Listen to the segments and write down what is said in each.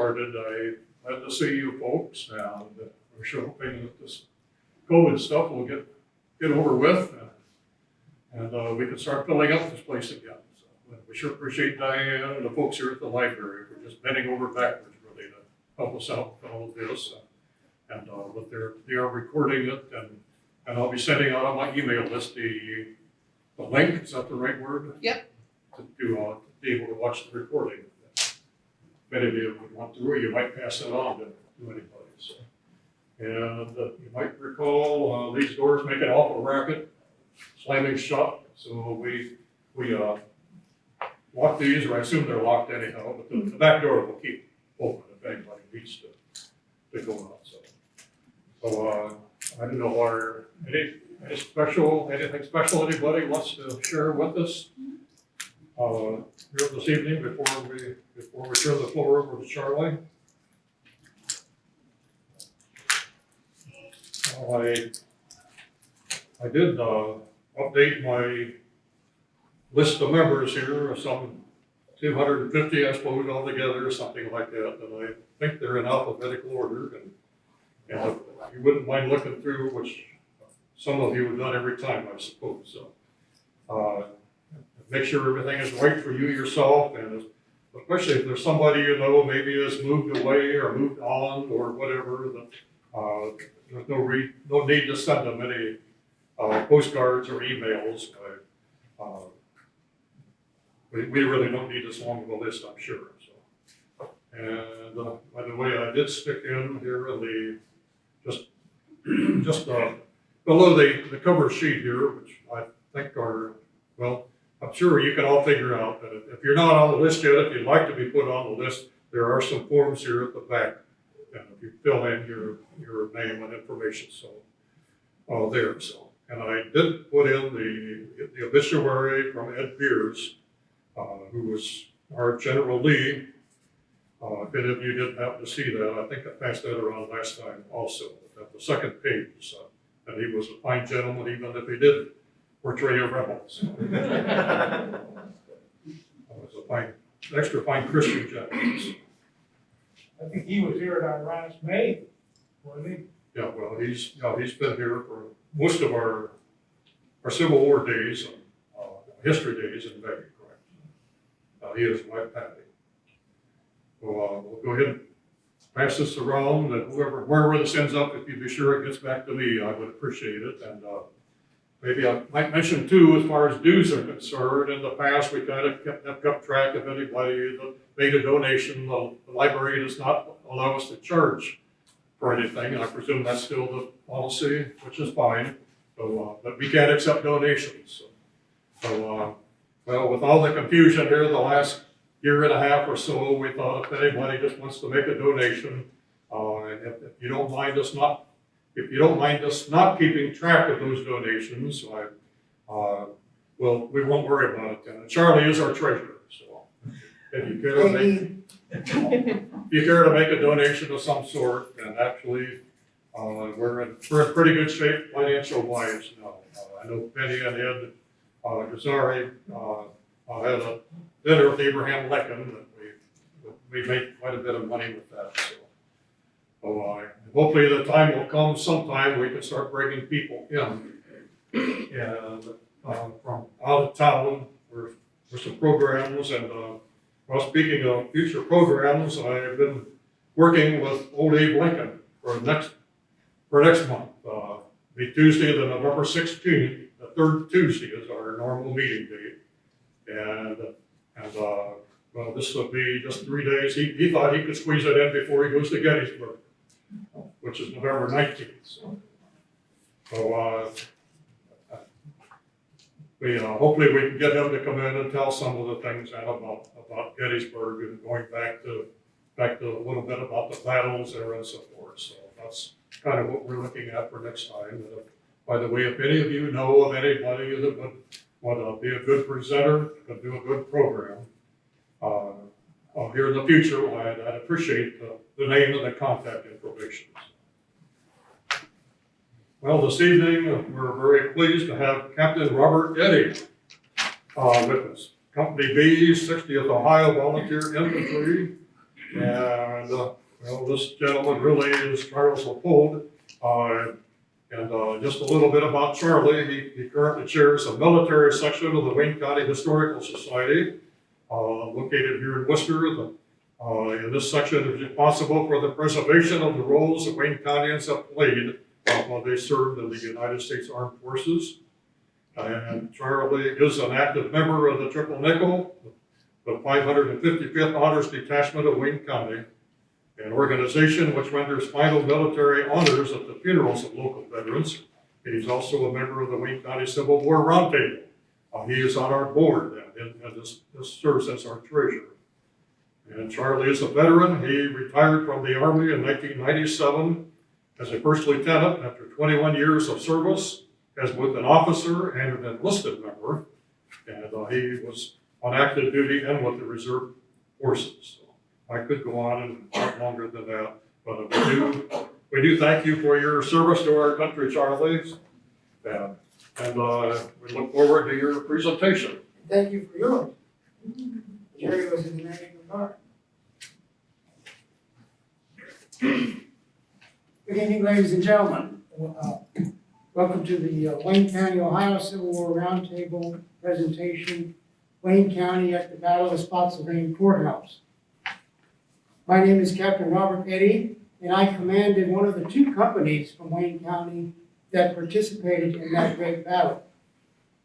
started, I had to see you folks, and we're sure hoping that this COVID stuff will get over with, and we can start filling up this place again. So we sure appreciate Diane and the folks here at the library for just bending over backwards really to help us out with all of this. And but they are recording it, and I'll be sending out on my email list the link. Is that the right word? Yep. To be able to watch the recording. If any of you would want to, or you might pass that on to anybody. So. And you might recall these doors make an awful racket, slamming shut. So we lock these, or I assume they're locked anyhow, but the back door will keep open if anybody needs to go out. So I don't know, anything special anybody wants to share with us here this evening before we turn the floor over to Charlie? I did update my list of members here, some 250, I suppose, altogether, or something like that, and I think they're in alphabetical order, and if you wouldn't mind looking through, which some of you have done every time, I suppose. So make sure everything is right for you yourself, and especially if there's somebody you know maybe has moved away or moved on or whatever, that there's no need to send them any postcards or emails. We really don't need this long of a list, I'm sure. So, and by the way, I did stick in here in the just below the cover sheet here, which I think are, well, I'm sure you can all figure out that if you're not on the list yet, if you'd like to be put on the list, there are some forms here at the back. And if you fill in your name and information, so there. So, and I did put in the obituary from Ed Beers, who was our General Lee. If any of you didn't happen to see that, I think I passed that around last time also. At the second page, and he was a fine gentleman, even if he did portray a rebel. So. Was a extra fine Christian gentleman. I think he was here at our last May, wasn't he? Yeah, well, he's been here for most of our Civil War days, history days in May, correct? He is my Patty. So we'll go ahead and pass this around, and wherever this ends up, if you'd be sure it gets back to me, I would appreciate it. And maybe I might mention too, as far as dues are concerned, in the past we kind of have kept track of anybody that made a donation. The library does not allow us to charge for anything, and I presume that's still the policy, which is fine. So, but we can't accept donations. So well, with all the confusion here the last year and a half or so, we thought if anybody just wants to make a donation, and if you don't mind us not keeping track of those donations, we won't worry about it then. And Charlie is our treasurer, so if you care to make a donation of some sort, and actually we're in pretty good shape financial wise now. I know Penny and Ed Gazzari had a dinner with Abraham Lincoln that we made quite a bit of money with that. So hopefully the time will come sometime we can start bringing people in and from out of town for some programs. And well, speaking of future programs, I've been working with old Abe Lincoln for next month. Be Tuesday, the November 16th, the third Tuesday is our normal meeting date. And well, this will be just 3 days. He thought he could squeeze it in before he goes to Gettysburg, which is November 19th. So hopefully we can get him to come in and tell some of the things about Gettysburg and going back to a little bit about the battles there and so forth. So that's kind of what we're looking at for next time. By the way, if any of you know of anybody that would want to be a good presenter, could do a good program here in the future, I'd appreciate the name and the contact information. Well, this evening we're very pleased to have Captain Robert Eddy with us. Company B, 60th Ohio Volunteer Infantry, And, well, this gentleman really is Charles Lepold. Just a little bit about Charlie. He currently chairs a military section of the Wayne County Historical Society, located here in Wooster. And this section is responsible for the preservation of the roles that Wayne Countyans have played while they served in the United States Armed Forces. And Charlie is an active member of the Triple Nickel, the 555th Honors Detachment of Wayne County, an organization which renders final military honors at the funerals of local veterans. And he's also a member of the Wayne County Civil War Roundtable. He is on our board and this serves as our treasurer. And Charlie is a veteran. He retired from the Army in 1997 as a first lieutenant after 21 years of service as both an officer and an enlisted member. And he was on active duty and with the reserve forces. So I could go on and talk longer than that, but we do thank you for your service to our country, Charlie. And we look forward to your presentation. Thank you for yours. Jerry was in the National Guard. Good evening, ladies and gentlemen. Welcome to the Wayne County, Ohio Civil War Roundtable presentation, Wayne County at the Battle of Spotsylvania Courthouse. My name is Captain Robert Eddy, and I commanded one of the two companies from Wayne County that participated in that great battle.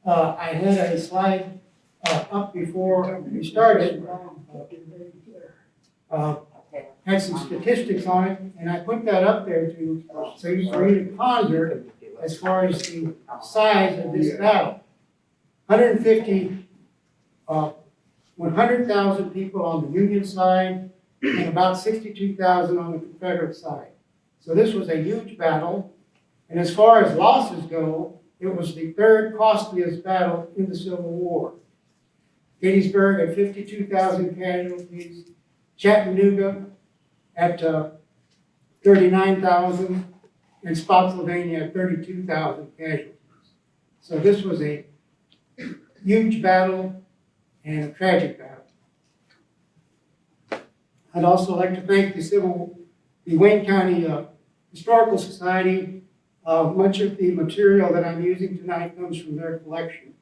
I had a slide up before we started. Had some statistics on it, and I put that up there so you can ponder as far as the size of this battle. 100,000 people on the Union side and about 62,000 on the Confederate side. So this was a huge battle, and as far as losses go, it was the third costliest battle in the Civil War. Gettysburg at 52,000 casualties, Chattanooga at 39,000, and Spotsylvania at 32,000 casualties. So this was a huge battle and a tragic battle. I'd also like to thank the Wayne County Historical Society. Much of the material that I'm using tonight comes from their collection.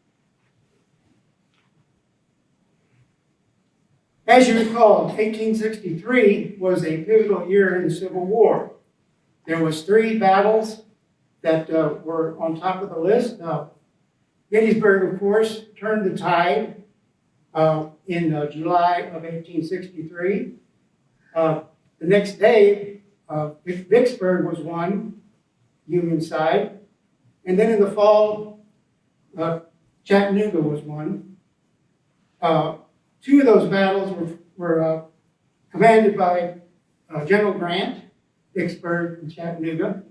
As you recall, 1863 was a pivotal year in the Civil War. There was 3 battles that were on top of the list. Gettysburg, of course, turned the tide in July of 1863. The next day, Vicksburg was won, Union side. And then in the fall, Chattanooga was won. 2 of those battles were commanded by General Grant, Vicksburg and Chattanooga.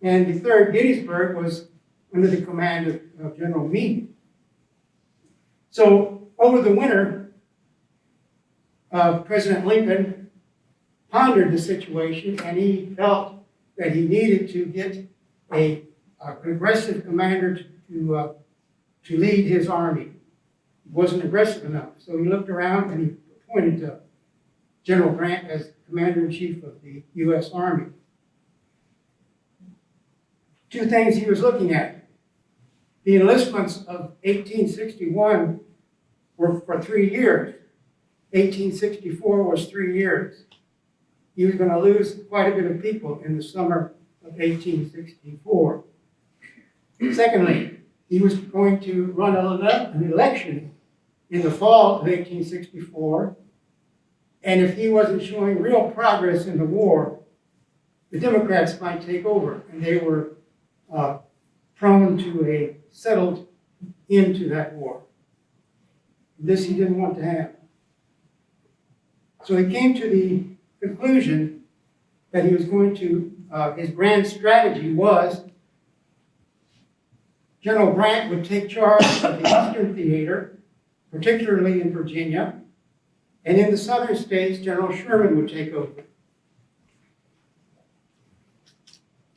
And the third, Gettysburg, was under the command of General Meade. So over the winter, President Lincoln pondered the situation, and he felt that he needed to get a aggressive commander to lead his army. He wasn't aggressive enough. So he looked around and he appointed General Grant as Commander-in-Chief of the U.S. Army. 2 things he was looking at. The enlistments of 1861 were for 3 years. 1864 was 3 years. He was going to lose quite a bit of people in the summer of 1864. Secondly, he was going to run an election in the fall of 1864, and if he wasn't showing real progress in the war, the Democrats might take over, and they were prone to a settled end to that war. This he didn't want to have. So he came to the conclusion that he was going to, his grand strategy was General Grant would take charge of the Eastern Theater, particularly in Virginia, and in the southern states, General Sherman would take over.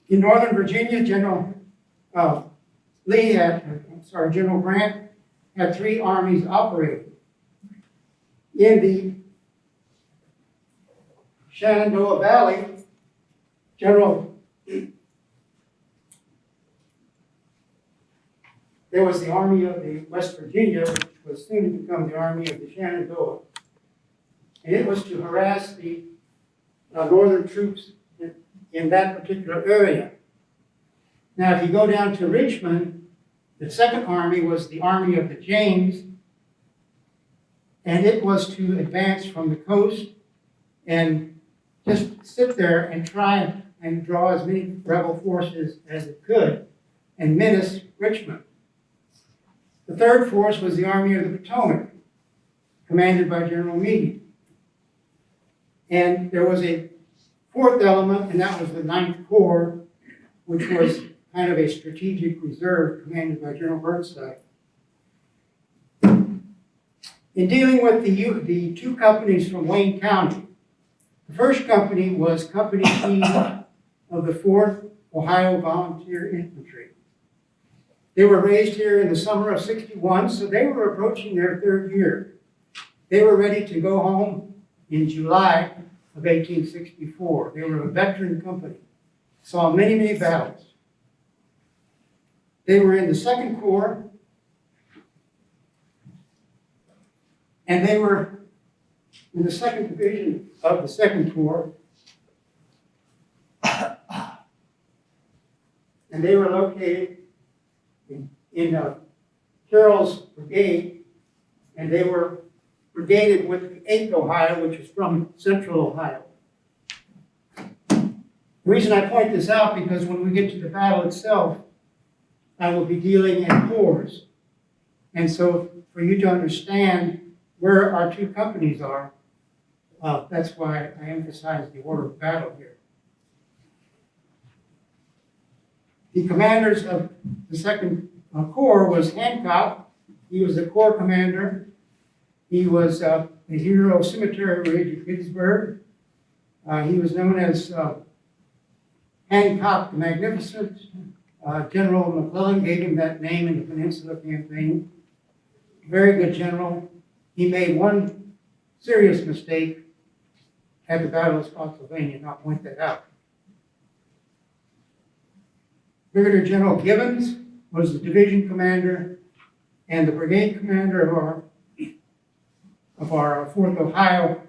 In Northern Virginia, General Grant had 3 armies operating. In the Shenandoah Valley, there was the Army of the West Virginia, which was soon to become the Army of the Shenandoah. And it was to harass the northern troops in that particular area. Now, if you go down to Richmond, the Second Army was the Army of the James, and it was to advance from the coast and just sit there and try and draw as many rebel forces as it could and menace Richmond. The third force was the Army of the Potomac, commanded by General Meade. And there was a fourth element, and that was the Ninth Corps, which was kind of a strategic reserve commanded by General Burnside. In dealing with the two companies from Wayne County, the first company was Company B of the 4th Ohio Volunteer Infantry. They were raised here in the summer of '61, so they were approaching their third year. They were ready to go home in July of 1864. They were a veteran company, saw many, many battles. They were in the Second Corps, and they were in the Second Division of the Second Corps, and they were located in Carrolls Brigade, and they were brigaded with the 8th Ohio, which is from Central Ohio. The reason I point this out because when we get to the battle itself, I will be dealing in corps. And so for you to understand where our two companies are, that's why I emphasize the order of battle here. The commanders of the Second Corps was Hancock. He was the Corps commander. He was a hero of Cemetery Ridge at Gettysburg. He was known as Hancock the Magnificent. General McClellan gave him that name in the Peninsula Campaign. Very good general. He made one serious mistake at the Battle of Spotsylvania, and I'll point that out. Brigadier General Gibbons was the division commander, and the brigade commander of our 4th Ohio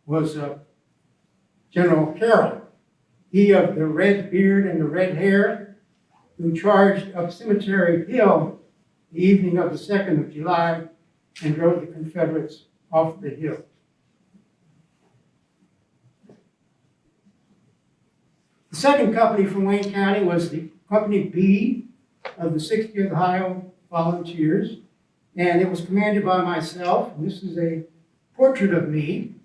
was General Carroll. He of the red beard and the red hair, who charged up Cemetery Hill the evening of the 2nd of July and drove the Confederates off the hill. The second company from Wayne County was the Company B of the 60th Ohio Volunteers, and it was commanded by myself. And this is a portrait of me,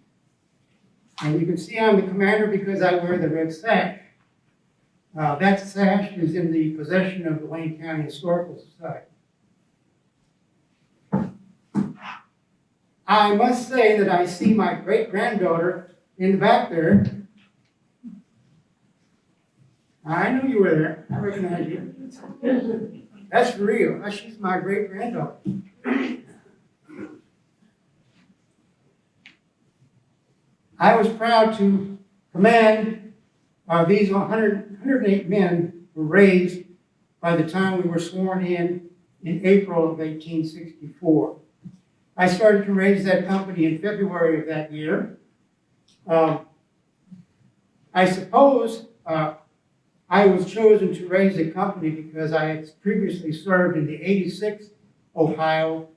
and you can see I'm the commander because I wear the red sash. That sash is in the possession of the Wayne County Historical Society. I must say that I see my great-granddaughter in the back there. I knew you were there. I recognize you. That's for real. She's my great-granddaughter. I was proud to command these 108 men were raised by the time we were sworn in April of 1864. I started to raise that company in February of that year. I suppose I was chosen to raise a company because I had previously served in the 86th Ohio.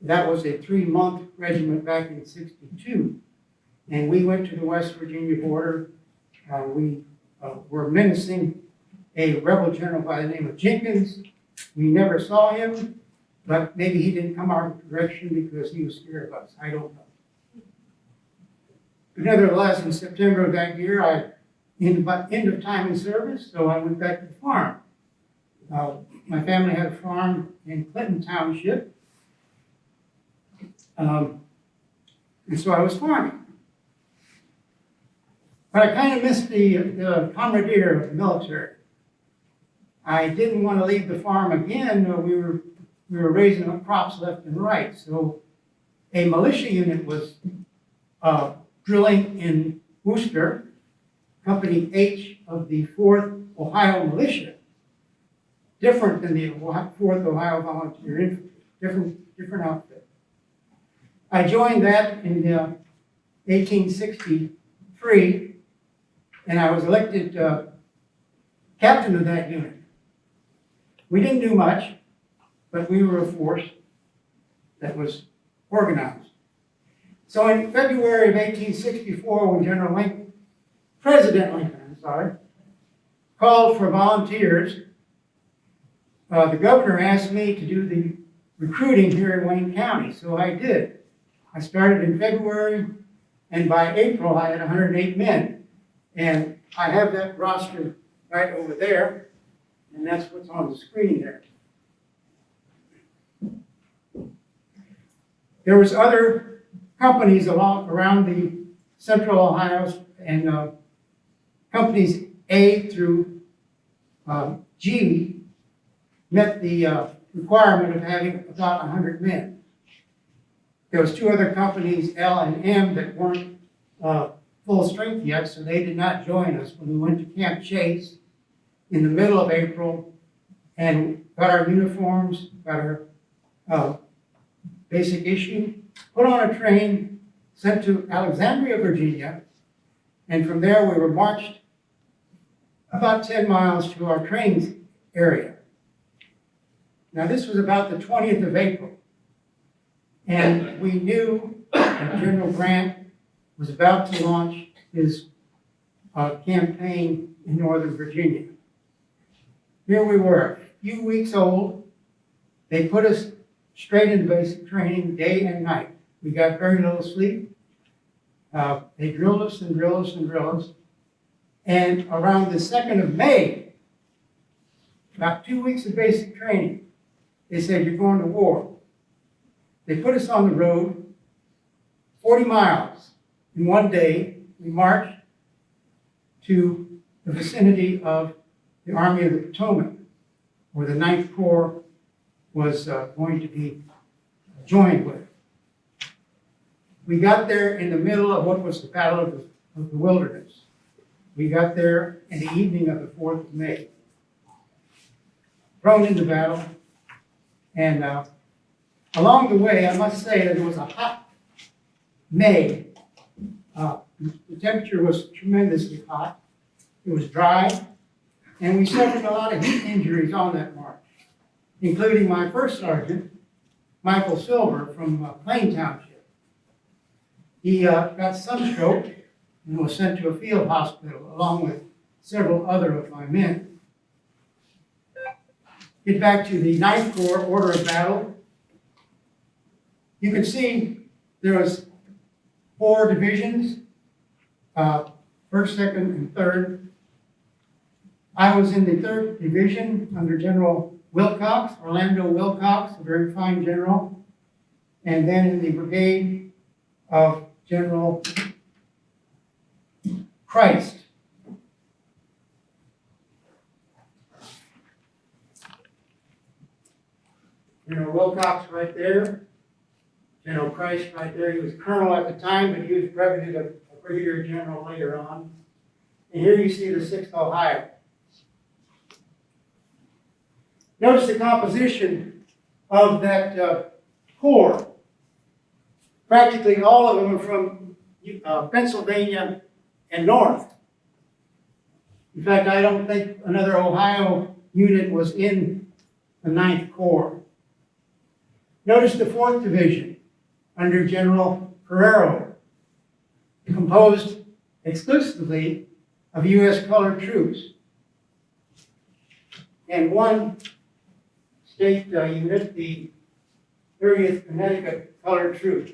That was a 3-month regiment back in '62. And we went to the West Virginia border. We were menacing a rebel general by the name of Jenkins. We never saw him, but maybe he didn't come our direction because he was scared of us. I don't know. But nevertheless, in September of that year, end of time in service, so I went back to the farm. My family had a farm in Clinton Township, and so I was farming. But I kind of missed the camaraderie of the military. I didn't want to leave the farm again. We were raising up crops left and right. So a militia unit was drilling in Wooster, Company H of the 4th Ohio Militia, different than the 4th Ohio Volunteer Infantry, different outfit. I joined that in 1863, and I was elected captain of that unit. We didn't do much, but we were a force that was organized. So in February of 1864, when President Lincoln, called for volunteers, the governor asked me to do the recruiting here in Wayne County, so I did. I started in February, and by April, I had 108 men. And I have that roster right over there, and that's what's on the screen there. There was other companies around the central Ohio, and companies A through G met the requirement of having about 100 men. There was 2 other companies, L and M, that weren't full strength yet, so they did not join us when we went to Camp Chase in the middle of April and got our uniforms, got our basic issue, put on a train, sent to Alexandria, Virginia, and from there we were marched about 10 miles to our training area. Now this was about the 20th of April, and we knew that General Grant was about to launch his campaign in Northern Virginia. Here we were, a few weeks old. They put us straight into basic training day and night. We got very little sleep. They drilled us and drilled us and drilled us. And around the 2nd of May, about 2 weeks of basic training, they said, you're going to war. They put us on the road, 40 miles. In one day, we marched to the vicinity of the Army of the Potomac, where the 9th Corps was going to be joined with. We got there in the middle of what was the Battle of the Wilderness. We got there in the evening of the 4th of May. Thrown into battle, and along the way, I must say that it was a hot May. The temperature was tremendously hot. It was dry, and we suffered a lot of heat injuries on that march, including my first sergeant, Michael Silver from Plain Township. He got sunstroke and was sent to a field hospital along with several other of my men. Get back to the 9th Corps order of battle. You can see there was 4 divisions, 1st, 2nd, and 3rd. I was in the 3rd Division under General Wilcox, Orlando Wilcox, a very fine general, and then in the brigade of General Christ. General Wilcox right there, General Christ right there. He was colonel at the time, but he was breveted a brigadier general later on. And here you see the 6th Ohio. Notice the composition of that corps. Practically all of them are from Pennsylvania and north. In fact, I don't think another Ohio unit was in the 9th Corps. Notice the 4th Division under General Carrolls, composed exclusively of U.S. colored troops, and one state unit, the 30th Connecticut Colored Troops.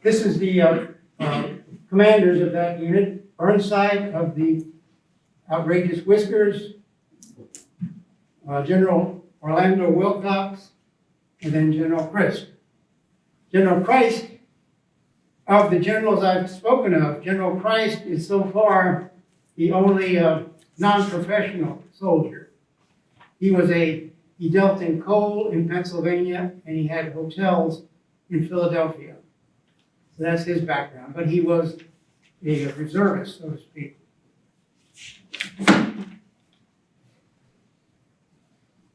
This is the commanders of that unit. Burnside of the Outrageous Whiskers, General Orlando Wilcox, and then General Christ. General Christ, of the generals I've spoken of, General Christ is so far the only non-professional soldier. He was a He dealt in coal in Pennsylvania, and he had hotels in Philadelphia. So that's his background, but he was a reservist, so to speak.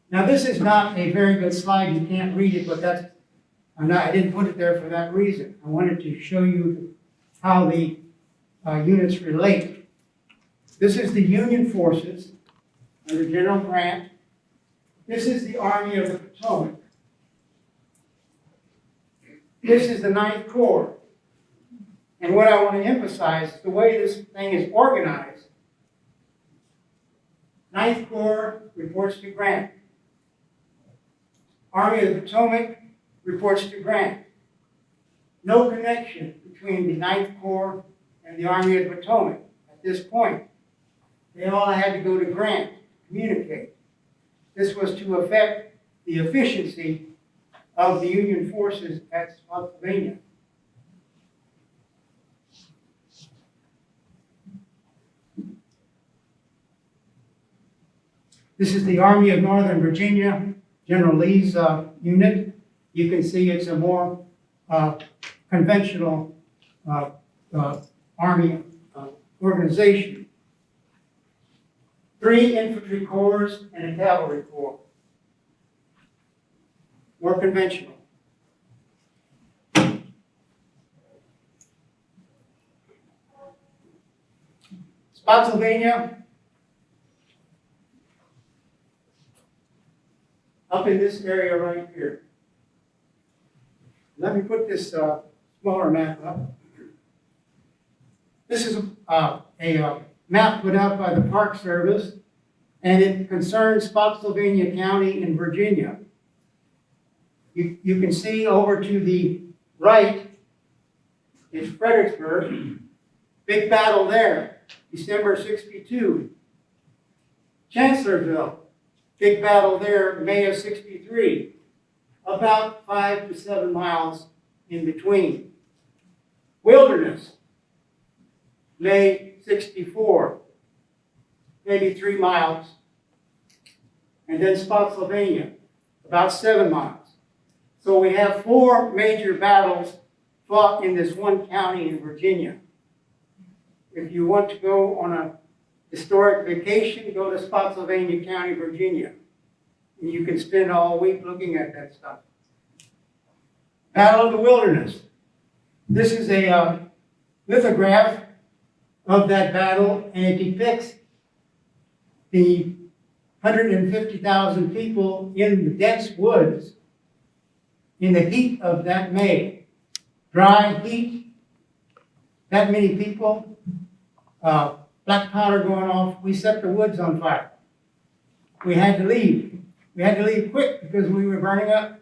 Now, this is not a very good slide. You can't read it, but I didn't put it there for that reason. I wanted to show you how the units relate. This is the Union forces under General Grant. This is the Army of the Potomac. This is the Ninth Corps. And what I want to emphasize is the way this thing is organized. Ninth Corps reports to Grant. Army of the Potomac reports to Grant. No connection between the Ninth Corps and the Army of the Potomac at this point. They all had to go to Grant to communicate. This was to affect the efficiency of the Union forces at Spotsylvania. This is the Army of Northern Virginia, General Lee's unit. You can see it's a more conventional Army organization. 3 infantry corps and a cavalry corps. More conventional. Spotsylvania, up in this area right here. Let me put this smaller map up. This is a map put out by the Park Service, and it concerns Spotsylvania County in Virginia. You can see over to the right is Fredericksburg. Big battle there, December 62. Chancellorsville, big battle there, May of 63. About 5 to 7 miles in between. Wilderness, May 64, maybe 3 miles. And then Spotsylvania, about 7 miles. So we have 4 major battles fought in this one county in Virginia. If you want to go on a historic vacation, go to Spotsylvania County, Virginia. And you can spend all week looking at that stuff. Battle of the Wilderness. This is a lithograph of that battle, and it depicts the 150,000 people in the dense woods in the heat of that May. Dry heat, that many people, black powder going off. We set the woods on fire. We had to leave. We had to leave quick because we were burning up.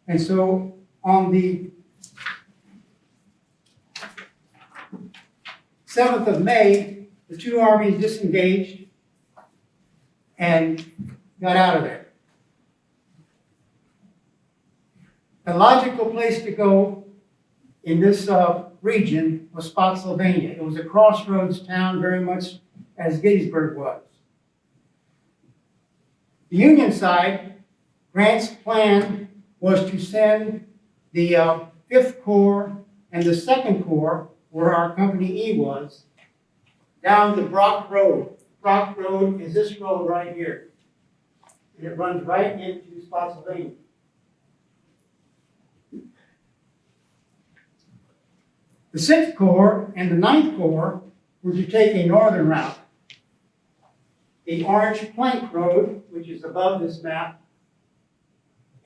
And so on the 7th of May, the 2 armies disengaged and got out of there. The logical place to go in this region was Spotsylvania. It was a crossroads town, very much as Gettysburg was. The Union side, Grant's plan was to send the 5th Corps and the 2nd Corps, where our Company E was, down the Brock Road. Brock Road is this road right here. And it runs right into Spotsylvania. The 6th Corps and the 9th Corps were to take a northern route. The Orange Plank Road, which is above this map,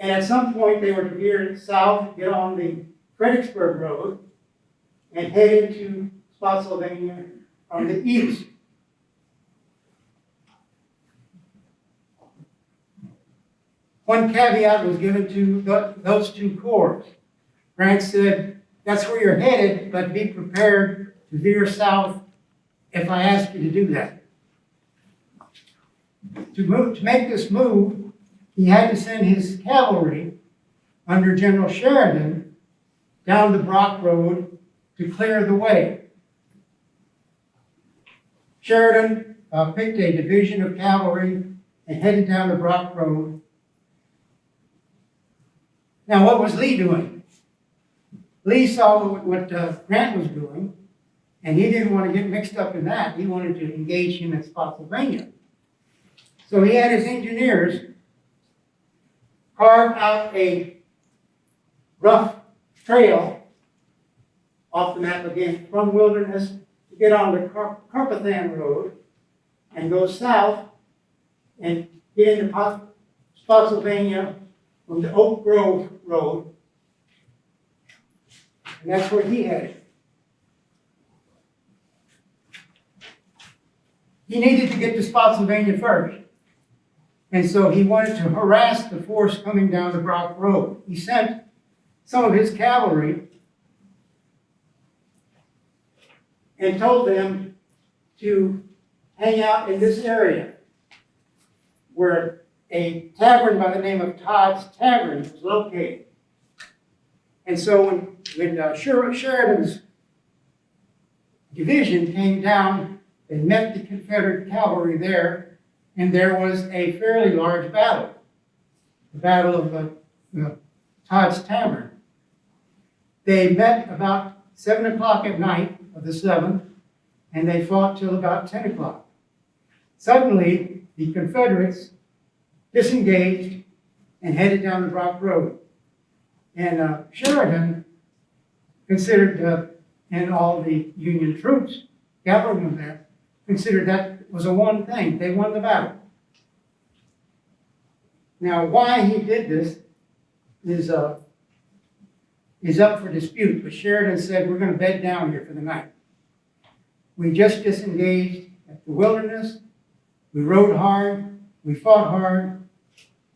and at some point they were to veer south, get on the Fredericksburg Road, and head into Spotsylvania from the east. One caveat was given to those 2 corps. Grant said, that's where you're headed, but be prepared to veer south if I ask you to do that. To make this move, he had to send his cavalry under General Sheridan down the Brock Road to clear the way. Sheridan picked a division of cavalry and headed down the Brock Road. Now, what was Lee doing? Lee saw what Grant was doing, and he didn't want to get mixed up in that. He wanted to engage him at Spotsylvania. So he had his engineers carve out a rough trail off the map again from Wilderness to get on the Carpathan Road and go south and get into Spotsylvania from the Oak Grove Road. And that's where he headed. He needed to get to Spotsylvania first. And so he wanted to harass the force coming down the Brock Road. He sent some of his cavalry and told them to hang out in this area where a tavern by the name of Todd's Tavern was located. And so when Sheridan's division came down, they met the Confederate cavalry there, and there was a fairly large battle, the Battle of Todd's Tavern. They met about 7 o'clock at night of the 7th, and they fought till about 10 o'clock. Suddenly, the Confederates disengaged and headed down the Brock Road. And Sheridan considered, and all the Union troops, cavalrymen there, considered that was a one thing. They won the battle. Now, why he did this is up for dispute, but Sheridan said, we're going to bed down here for the night. We just disengaged at the Wilderness. We rode hard. We fought hard.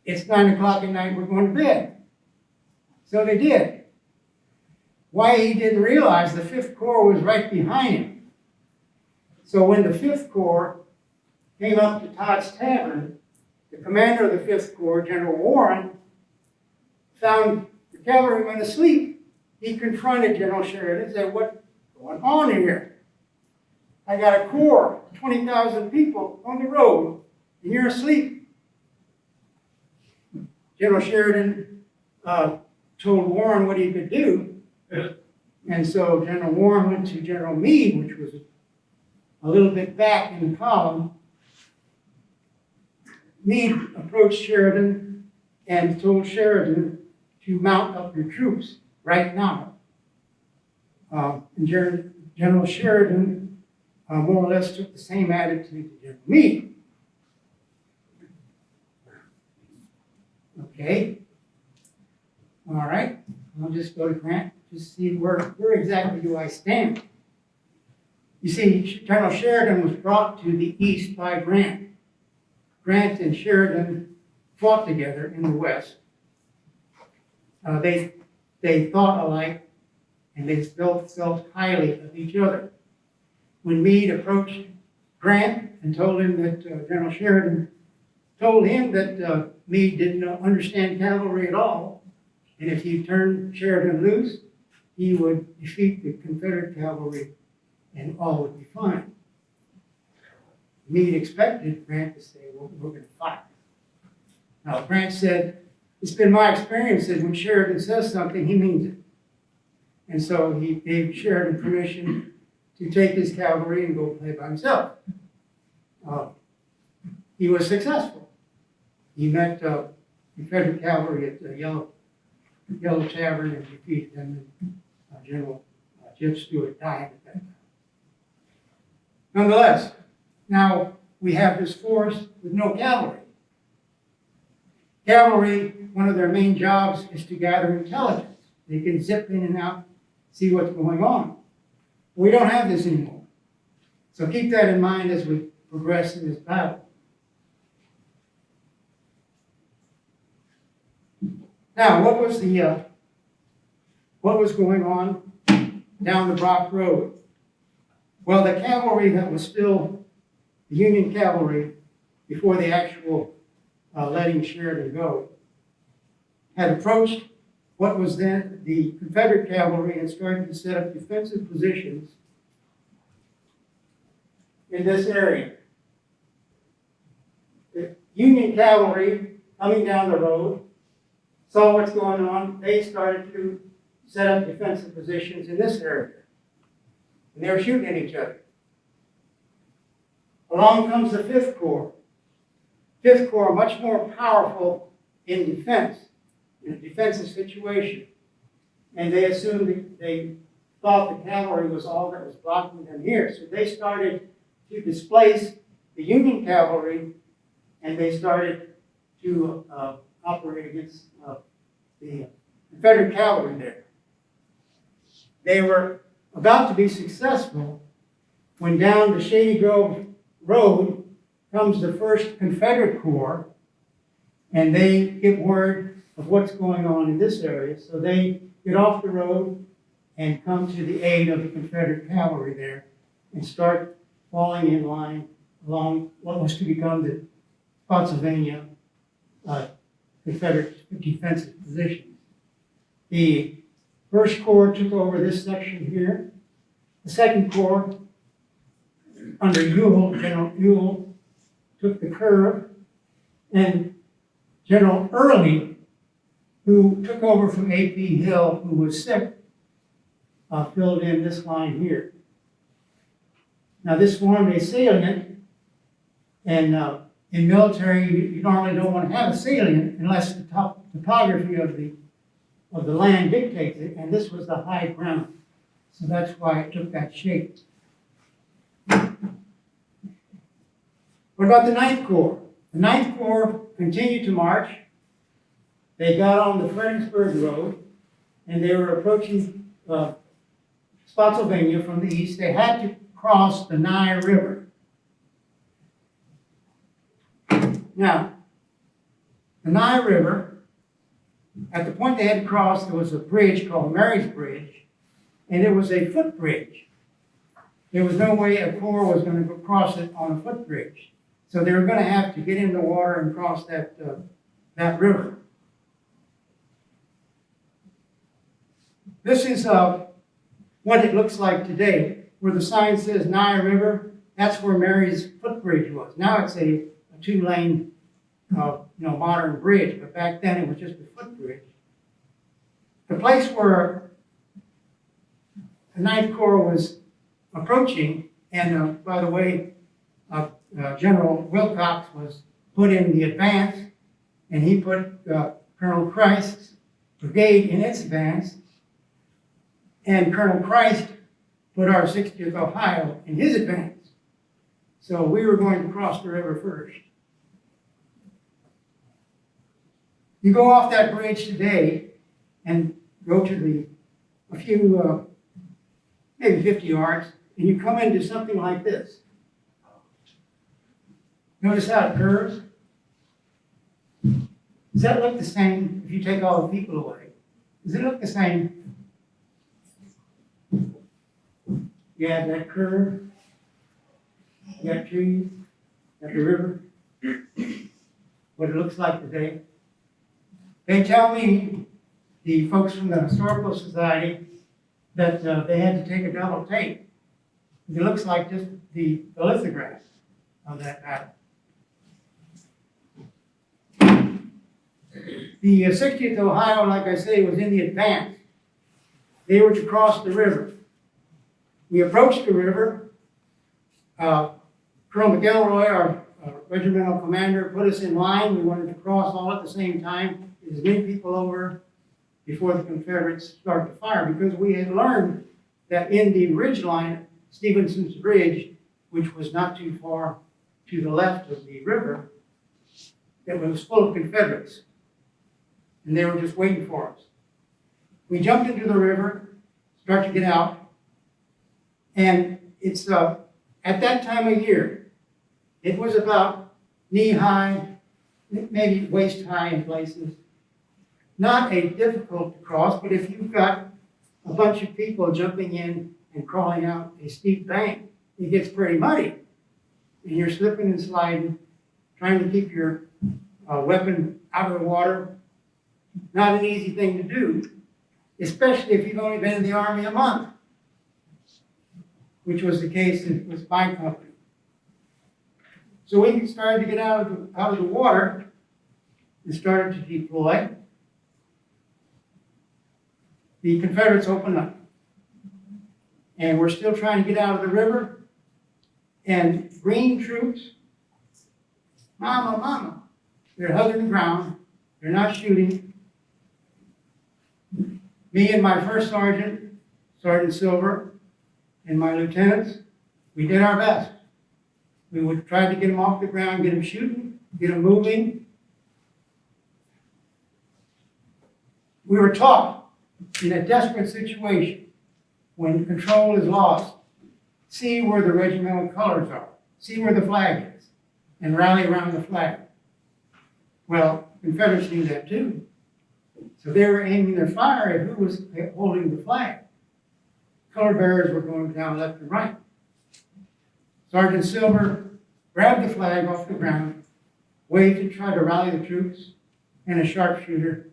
It's 9 o'clock at night. We're going to bed. So they did. Why he didn't realize the 5th Corps was right behind him. So when the 5th Corps came up to Todd's Tavern, the commander of the 5th Corps, General Warren, found the cavalrymen asleep. He confronted General Sheridan and said, what's going on here? I got a corps, 20,000 people on the road, and you're asleep. General Sheridan told Warren what he could do. And so General Warren went to General Meade, which was a little bit back in the column. Meade approached Sheridan and told Sheridan to mount up your troops right now. And General Sheridan more or less took the same attitude to General Meade. Okay. All right. I'll just go to Grant to see where exactly do I stand. You see, General Sheridan was brought to the east by Grant. Grant and Sheridan fought together in the west. They thought alike, and they felt highly of each other. When Meade approached Grant and told him that General Sheridan told him that Meade didn't understand cavalry at all, and if he turned Sheridan loose, he would defeat the Confederate cavalry and all would be fine. Meade expected Grant to say, well, we're going to fight. Now, Grant said, it's been my experience that when Sheridan says something, he means it. And so he gave Sheridan permission to take his cavalry and go play by himself. He was successful. He met Confederate cavalry at the Yellow Tavern and defeated them. General Jeff Stewart died at that time. Nonetheless, now we have this force with no cavalry. Cavalry, one of their main jobs is to gather intelligence. They can zip in and out, see what's going on. We don't have this anymore. So keep that in mind as we progress in this battle. Now, what was going on down the Brock Road? Well, the cavalry that was still the Union cavalry before the actual letting Sheridan go had approached what was then the Confederate cavalry and started to set up defensive positions in this area. Union cavalry coming down the road saw what's going on. They started to set up defensive positions in this area. And they were shooting at each other. Along comes the 5th Corps. 5th Corps, much more powerful in defense, in a defensive situation. And they assumed they thought the cavalry was all that was blocking them here. So they started to displace the Union cavalry, and they started to operate against the Confederate cavalry there. They were about to be successful when down the Shady Grove Road comes the 1st Confederate Corps, and they get word of what's going on in this area. So they get off the road and come to the aid of the Confederate cavalry there and start falling in line along what was to become the Spotsylvania Confederate defensive positions. The 1st Corps took over this section here. The 2nd Corps, under Ewell, General Ewell, took the curve, and General Early, who took over from A.P. Hill, who was sick, filled in this line here. Now this formed a salient, and in military, you normally don't want to have a salient unless the topography of the land dictates it, and this was the high ground. So that's why it took that shape. What about the 9th Corps? The 9th Corps continued to march. They got on the Fredericksburg Road, and they were approaching Spotsylvania from the east. They had to cross the Nye River. Now, the Nye River, at the point they had to cross, there was a bridge called Mary's Bridge, and it was a footbridge. There was no way a corps was going to cross it on a footbridge. So they were going to have to get in the water and cross that river. This is what it looks like today, where the sign says Nye River. That's where Mary's footbridge was. Now it's a 2-lane, modern bridge, but back then it was just a footbridge. The place where the 9th Corps was approaching, and by the way, General Wilcox was put in the advance, and he put Colonel Christ's brigade in its advance, and Colonel Christ put our 60th Ohio in his advance. So we were going to cross the river first. You go off that bridge today and go to a few, maybe 50 yards, and you come into something like this. Notice how it curves? Does that look the same if you take all the people away? Does it look the same? You have that curve, you got trees, you got the river, what it looks like today. They tell me, the folks from the Historical Society, that they had to take a double take. It looks like just the lithograph of that battle. The 60th Ohio, like I say, was in the advance. They were to cross the river. We approached the river. Colonel McElroy, our regimental commander, put us in line. We wanted to cross all at the same time, get as many people over before the Confederates started to fire, because we had learned that in the ridge line, Stevenson's Ridge, which was not too far to the left of the river, it was full of Confederates. And they were just waiting for us. We jumped into the river, start to get out, and it's at that time of year, it was about knee-high, maybe waist-high in places. Not a difficult to cross, but if you've got a bunch of people jumping in and crawling out a steep bank, it gets pretty muddy. And you're slipping and sliding, trying to keep your weapon out of the water. Not an easy thing to do, especially if you've only been in the Army a month, which was the case with my company. So we started to get out of the water and started to deploy. The Confederates opened up. And we're still trying to get out of the river. And green troops, mama, they're hugging the ground. They're not shooting. Me and my first sergeant, Sergeant Silver, and my lieutenants, we did our best. We would try to get them off the ground, get them shooting, get them moving. We were taught in a desperate situation, when control is lost, see where the regimental colors are, see where the flag is, and rally around the flag. Well, Confederates knew that too. So they were aiming their fire at who was holding the flag. Color bearers were going down left and right. Sergeant Silver grabbed the flag off the ground, waved to try to rally the troops, and a sharpshooter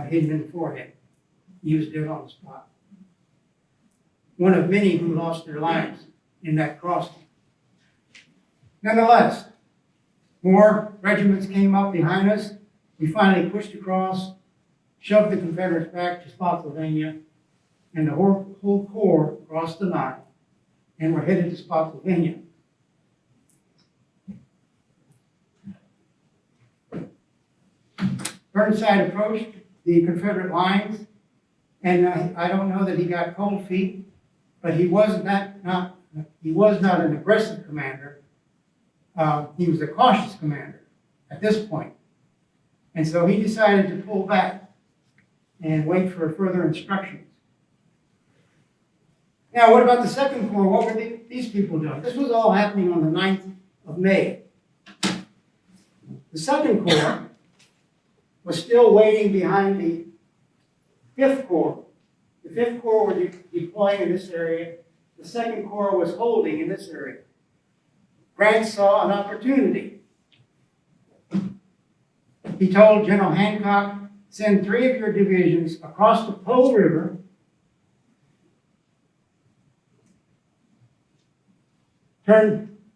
hit him in the forehead. He was dead on the spot. One of many who lost their lives in that crossing. Nonetheless, more regiments came up behind us. We finally pushed across, shoved the Confederates back to Spotsylvania, and the whole corps crossed the line, and we're headed to Spotsylvania. Burnside approached the Confederate lines, and I don't know that he got cold feet, but he was not an aggressive commander. He was a cautious commander at this point. And so he decided to pull back and wait for further instructions. Now, what about the Second Corps? What were these people doing? This was all happening on the 9th of May. The Second Corps was still waiting behind the 5th Corps. The 5th Corps were deploying in this area. The Second Corps was holding in this area. Grant saw an opportunity. He told General Hancock, send 3 of your divisions across the Po River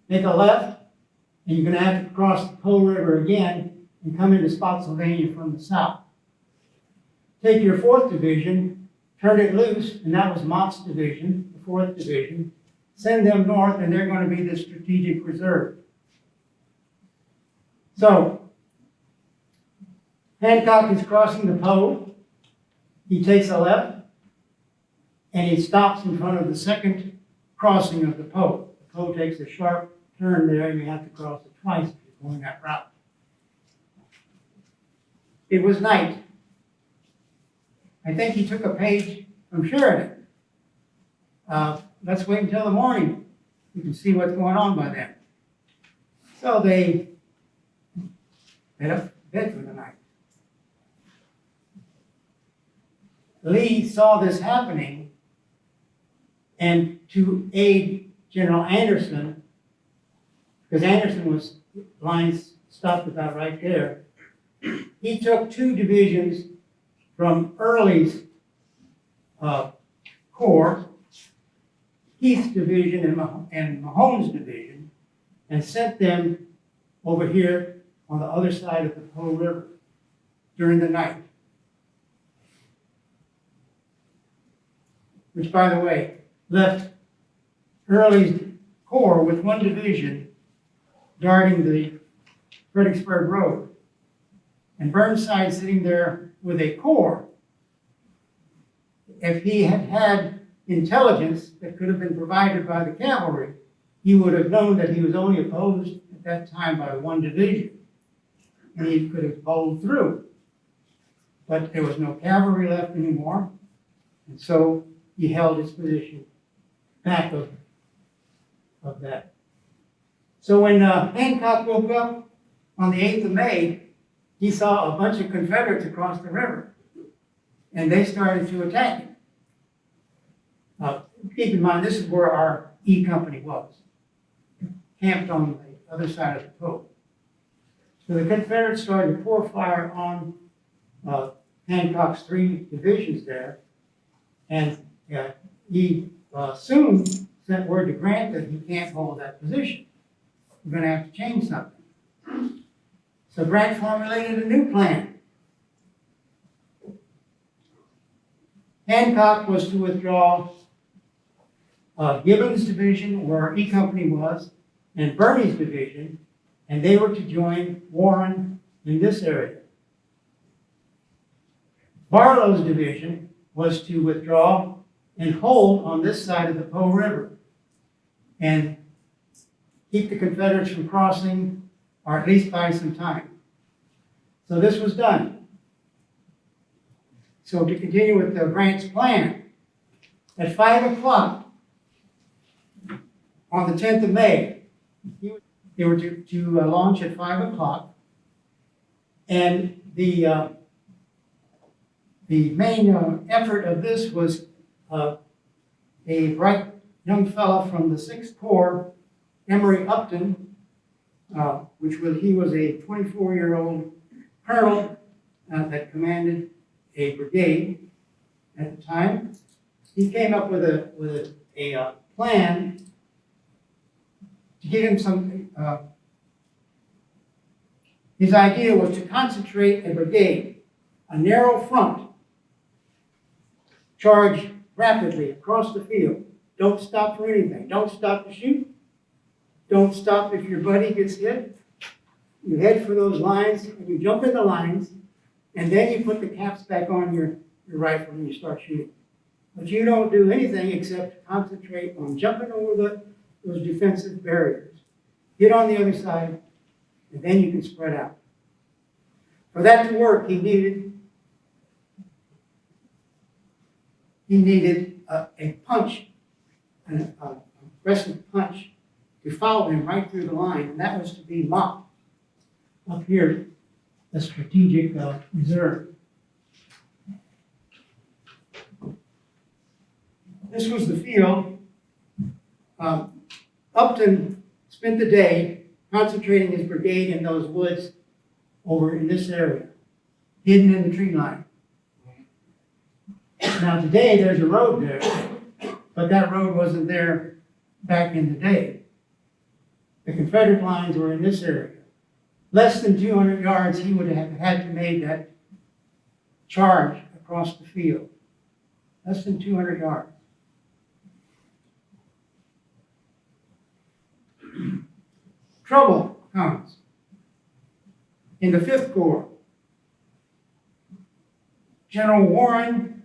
make a left, and you're going to have to cross the Po River again and come into Spotsylvania from the south. Take your 4th Division, turn it loose, and that was Mott's division, the 4th Division. Send them north, and they're going to be the strategic reserve. So, Hancock is crossing the Po. He takes a left, and he stops in front of the second crossing of the Po. The Po takes a sharp turn there, and you have to cross it twice if you're going that route. It was night. I think he took a page from Sheridan. Let's wait until the morning. You can see what's going on by then. So they head up to bed for the night. Lee saw this happening, and to aid General Anderson, because Anderson was lines stopped about right there, he took 2 divisions from Early's corps, Heath's division and Mahone's division, and sent them over here on the other side of the Po River during the night. Which, by the way, left Early's corps with 1 division guarding the Fredericksburg Road, and Burnside sitting there with a corps. If he had had intelligence that could have been provided by the cavalry, he would have known that he was only opposed at that time by 1 division, and he could have pulled through. But there was no cavalry left anymore, and so he held his position back of that. So when Hancock woke up on the 8th of May, he saw a bunch of Confederates across the river, and they started to attack him. Keep in mind, this is where our E Company was, camped on the other side of the Po. So the Confederates started to pour fire on Hancock's 3 divisions there, and he soon sent word to Grant that he can't hold that position. we're gonna have to change something. So Grant formulated a new plan. Hancock was to withdraw Gibbon's division, where E Company was, and Birney's division, and they were to join Warren in this area. Barlow's division was to withdraw and hold on this side of the Po River and keep the Confederates from crossing, or at least buy some time. So this was done. So to continue with Grant's plan, at 5 o'clock on the 10th of May, they were to launch at 5 o'clock, and the main effort of this was a bright young fellow from the 6th Corps, Emory Upton, he was a 24-year-old colonel that commanded a brigade at the time. He came up with a plan to give him some. His idea was to concentrate a brigade, a narrow front, charge rapidly across the field. Don't stop for anything. Don't stop to shoot. Don't stop if your buddy gets hit. You head for those lines, and you jump in the lines, and then you put the caps back on your rifle and you start shooting. But you don't do anything except concentrate on jumping over those defensive barriers. Get on the other side, and then you can spread out. For that to work, he needed a punch, an aggressive punch, to follow him right through the line, and that was to be mocked up here, the strategic reserve. This was the field. Upton spent the day concentrating his brigade in those woods over in this area, hidden in the tree line. Now today there's a road there, but that road wasn't there back in the day. The Confederate lines were in this area. Less than 200 yards, he would have had to make that charge across the field. Less than 200 yards. Trouble comes in the 5th Corps. General Warren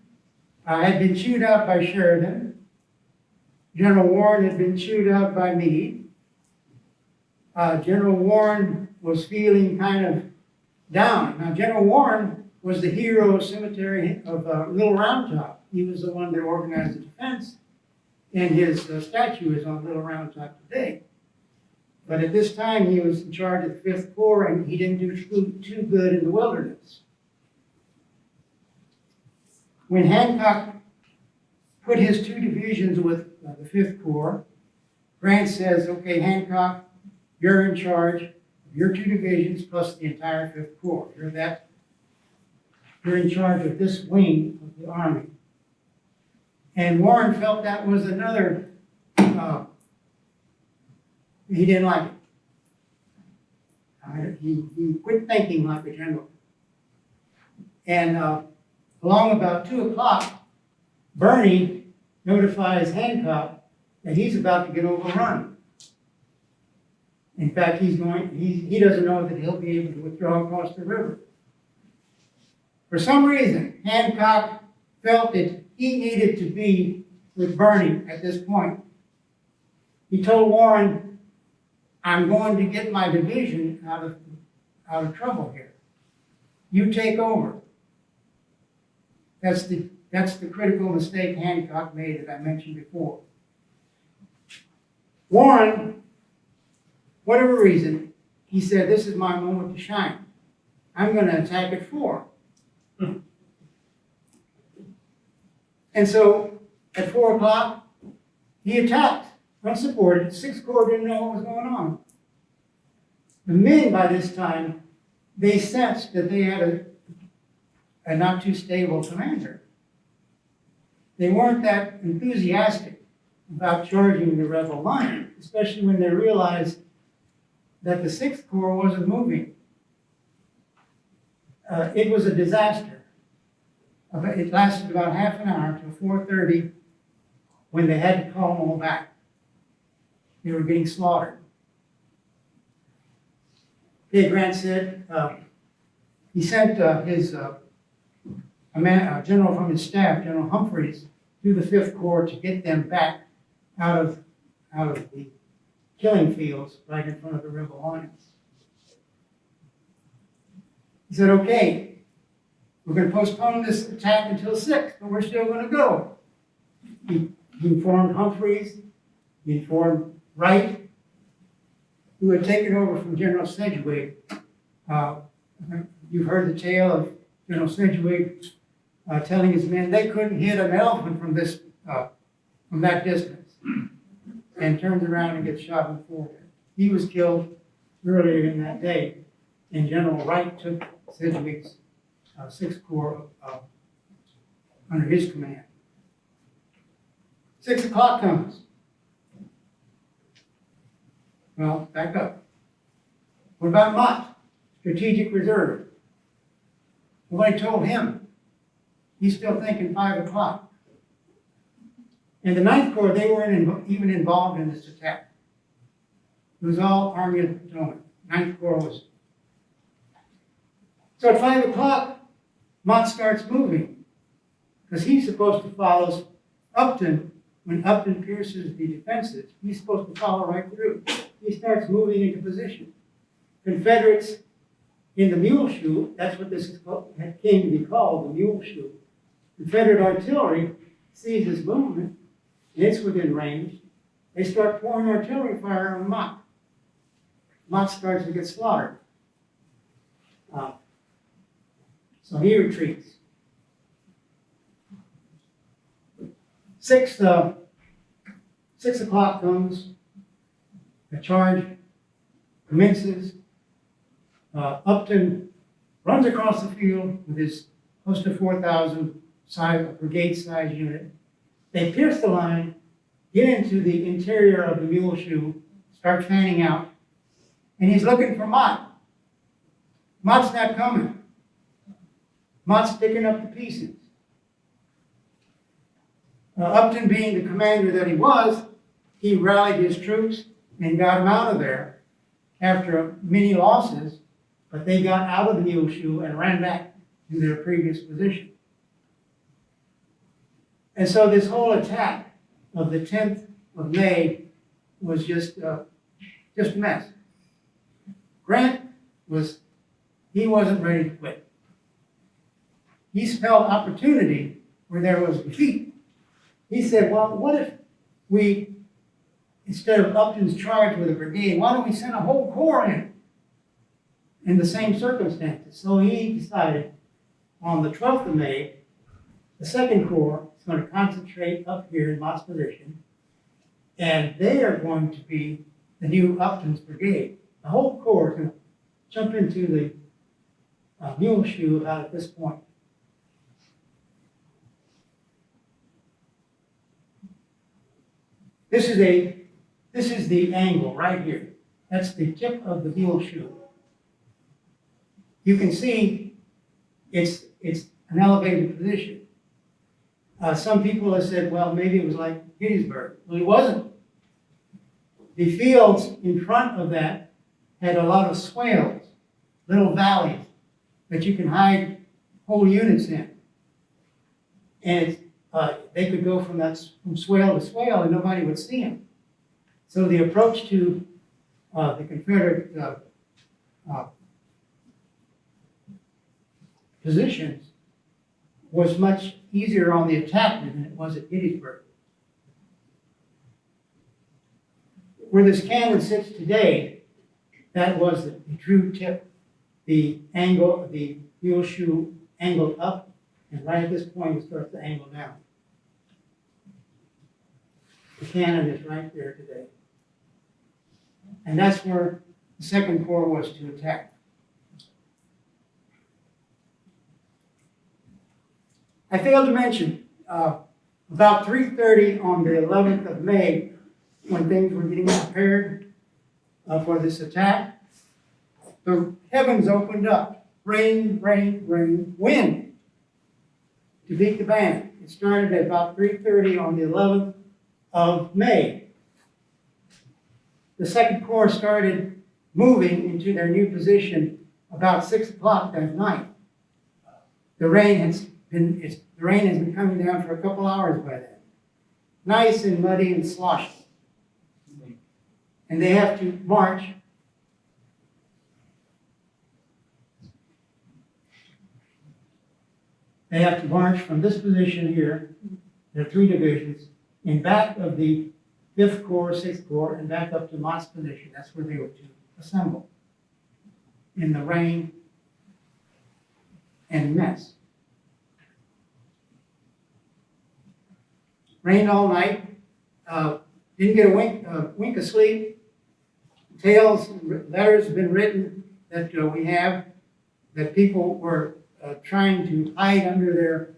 had been chewed out by Sheridan. General Warren had been chewed out by Meade. General Warren was feeling kind of down. Now, General Warren was the hero cemetery of Little Round Top. He was the one that organized the defense, and his statue is on Little Round Top today. But at this time, he was in charge of the 5th Corps, and he didn't do too good in the wilderness. When Hancock put his 2 divisions with the 5th Corps, Grant says, okay, Hancock, you're in charge of your 2 divisions plus the entire 5th Corps. You're in charge of this wing of the Army. And Warren felt that was another, he didn't like it. He quit thinking like a general. And along about 2 o'clock, Birney notifies Hancock that he's about to get overrun. In fact, he doesn't know that he'll be able to withdraw across the river. For some reason, Hancock felt that he needed to be with Birney at this point. He told Warren, I'm going to get my division out of trouble here. You take over. That's the critical mistake Hancock made that I mentioned before. Warren, whatever reason, he said, this is my moment to shine. I'm going to attack at 4. And so at 4 o'clock, he attacked, unsupported. 6th Corps didn't know what was going on. The men by this time, they sensed that they had a not too stable commander. They weren't that enthusiastic about charging the rebel line, especially when they realized that the Sixth Corps wasn't moving. It was a disaster. It lasted about half an hour till 4:30 when they had to call them all back. They were getting slaughtered. Okay, Grant said he sent a general from his staff, General Humphreys, to the Fifth Corps to get them back out of the killing fields right in front of the rebel lines. He said, okay, we're going to postpone this attack until 6, but we're still going to go. He informed Humphreys, he informed Wright, who had taken over from General Sedgwick. You've heard the tale of General Sedgwick telling his men they couldn't hit an elephant from that distance, and turns around and gets shot in the forehead. He was killed earlier in that day, and General Wright took Sedgwick's Sixth Corps under his command. 6 o'clock comes. Well, back up. What about Mott? Strategic Reserve. Nobody told him. He's still thinking 5 o'clock. And the Ninth Corps, they weren't even involved in this attack. It was all Army of the Potomac. Ninth Corps was. So at 5 o'clock, Mott starts moving because he's supposed to follow Upton. When Upton pierces the defenses, he's supposed to follow right through. He starts moving into position. Confederates in the mule shoe, that's what this is called, came to be called, the mule shoe. Confederate artillery sees this movement, and it's within range. They start pouring artillery fire on Mott. Mott starts to get slaughtered. So he retreats. 6 o'clock comes, the charge commences. Upton runs across the field with his close to 4,000 brigade-size unit. They pierce the line, get into the interior of the mule shoe, start fanning out, and he's looking for Mott. Mott's not coming. Mott's picking up the pieces. Upton, being the commander that he was, he rallied his troops and got them out of there after many losses, but they got out of the mule shoe and ran back to their previous position. And so this whole attack of the 10th of May was just a mess. Grant he wasn't ready to quit. He smelled opportunity where there was defeat. He said, well, what if we, instead of Upton's charge with a brigade, why don't we send a whole corps in the same circumstances? So he decided on the 12th of May, the Second Corps is going to concentrate up here in Mott's position, and they are going to be the new Upton's brigade. The whole corps is going to jump into the mule shoe about at this point. This is the angle right here. That's the tip of the mule shoe. You can see it's an elevated position. Some people have said, well, maybe it was like Gettysburg. Well, it wasn't. The fields in front of that had a lot of swales, little valleys that you can hide whole units in. And they could go from swale to swale and nobody would see them. So the approach to the Confederate positions was much easier on the attack than it was at Gettysburg. Where this cannon sits today, that was the true tip. The angle, the mule shoe angled up, and right at this point it starts to angle down. The cannon is right there today. And that's where the Second Corps was to attack. I failed to mention, about 3:30 on the 11th of May, when things were getting prepared, for this attack, the heavens opened up. Rain, rain, rain, wind to beat the band. It started at about 3:30 on the 11th of May. The Second Corps started moving into their new position about 6 o'clock that night. The rain has been coming down for a couple hours by then. Nice and muddy and sloshy. And they have to march from this position here, there are 3 divisions, in back of the 5th Corps, 6th Corps, and back up to Mott's position. That's where they were to assemble in the rain and mess. Rained all night, didn't get a wink of sleep. Letters have been written that we have, that people were trying to hide under their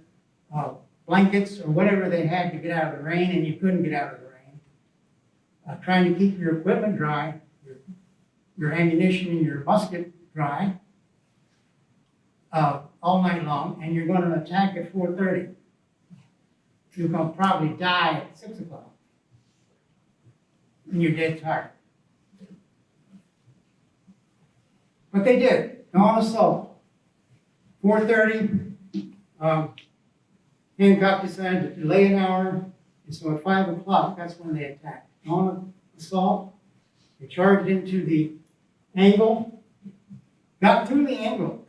blankets or whatever they had to get out of the rain, and you couldn't get out of the rain. Trying to keep your equipment dry, your ammunition and your musket dry all night long, and you're going to attack at 4:30. You're going to probably die at 6 o'clock, and you're dead tired. But they did. Dawn assault. 4:30, Hancock decided to delay an hour, and so at 5 o'clock, that's when they attacked. Dawn assault, they charged into the angle, got through the angle.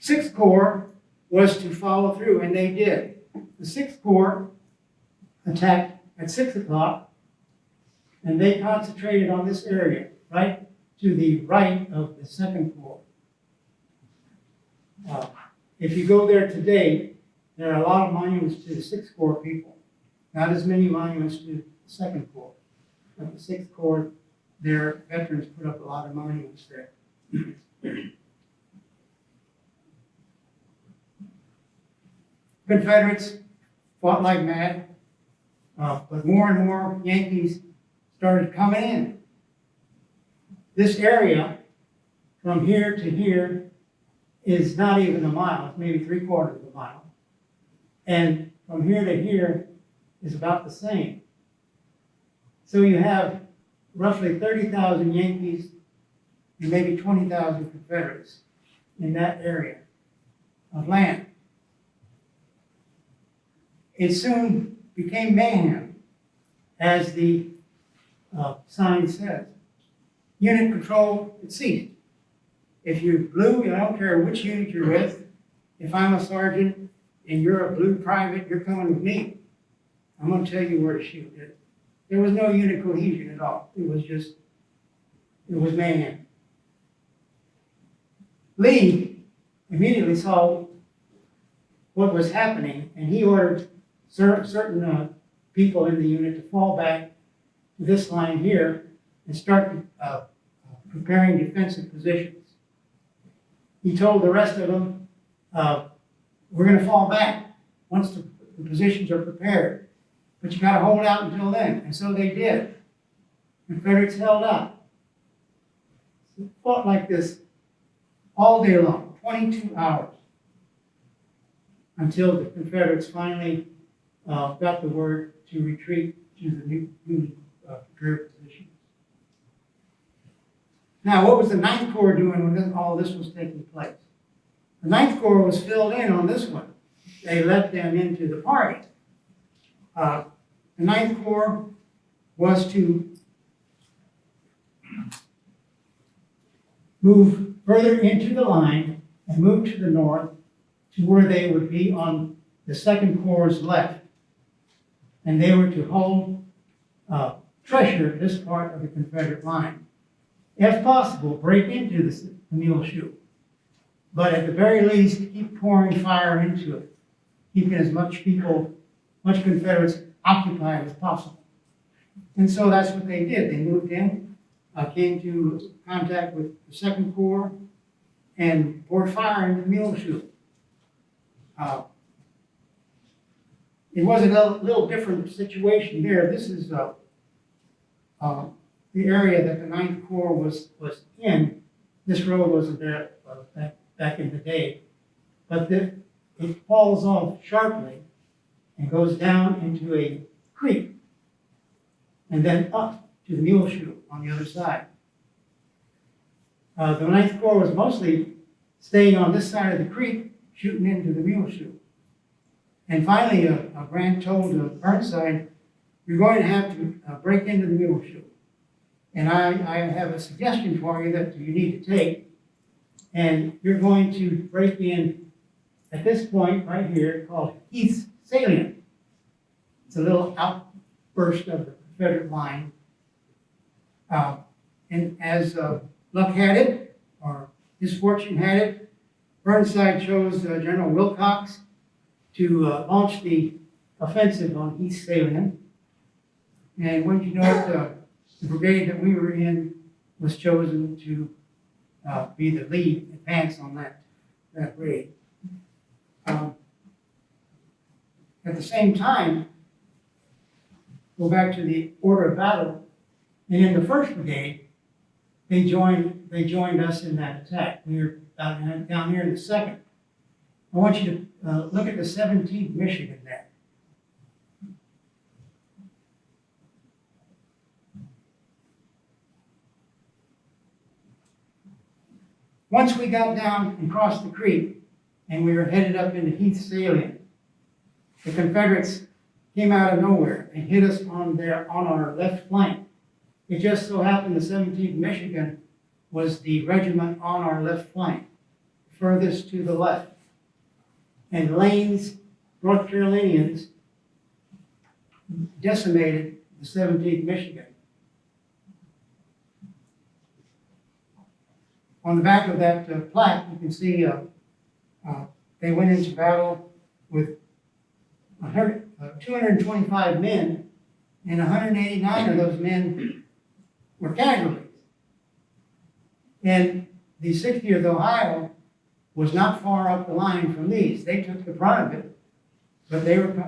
6th Corps was to follow through, and they did. The 6th Corps attacked at 6 o'clock, and they concentrated on this area, right to the right of the 2nd Corps. If you go there today, there are a lot of monuments to the 6th Corps people, not as many monuments to the 2nd Corps. But the 6th Corps, their veterans put up a lot of monuments there. Confederates fought like mad, but more and more Yankees started coming in. This area, from here to here, is not even a mile, it's maybe 3/4 of a mile. And from here to here is about the same. So you have roughly 30,000 Yankees and maybe 20,000 Confederates in that area of land. It soon became mayhem, as the sign says. Unit control, it ceased. If you're blue, I don't care which unit you're with. If I'm a sergeant and you're a blue private, you're coming with me. I'm going to tell you where to shoot. There was no unit cohesion at all. It was mayhem. Lee immediately saw what was happening, and he ordered certain people in the unit to fall back to this line here and start preparing defensive positions. He told the rest of them, we're going to fall back once the positions are prepared, but you got to hold out until then. And so they did. Confederates held out. So fought like this all day long, 22 hours, until the Confederates finally got the word to retreat to the newly prepared positions. Now, what was the 9th Corps doing when all this was taking place? The 9th Corps was filled in on this one. They let them into the party. The 9th Corps was to move further into the line and move to the north to where they would be on the 2nd Corps' left. And they were to hold, treasure this part of the Confederate line. If possible, break into the mule chute. But at the very least, keep pouring fire into it, keeping as much Confederates occupied as possible. And so that's what they did. They moved in, came to contact with the 2nd Corps, and poured fire into the mule chute. it was a little different situation there. This is the area that the Ninth Corps was in. This road wasn't there back in the day. But it falls off sharply and goes down into a creek and then up to the mule chute on the other side. The Ninth Corps was mostly staying on this side of the creek, shooting into the mule chute. And finally, Grant told Burnside, "You're going to have to break into the mule chute. And I have a suggestion for you that you need to take. And you're going to break in at this point right here called Heath's Salient. It's a little outburst of the Confederate line. And as luck had it, or misfortune had it, Burnside chose General Wilcox to launch the offensive on Heath's Salient. And when you know the brigade that we were in was chosen to be the lead advance on that raid. At the same time, go back to the order of battle, and in the 1st Brigade, they joined us in that attack. We were down here in the 2nd. I want you to look at the 17th Michigan there. Once we got down and crossed the creek, and we were headed up into Heath's Salient, the Confederates came out of nowhere and hit us on our left flank. It just so happened the 17th Michigan was the regiment on our left flank, furthest to the left. And Lane's North Carolinians decimated the 17th Michigan. On the back of that plaque, you can see they went into battle with 225 men, and 189 of those men were casualties. And the 60th Ohio was not far up the line from these. They took the brunt of it, but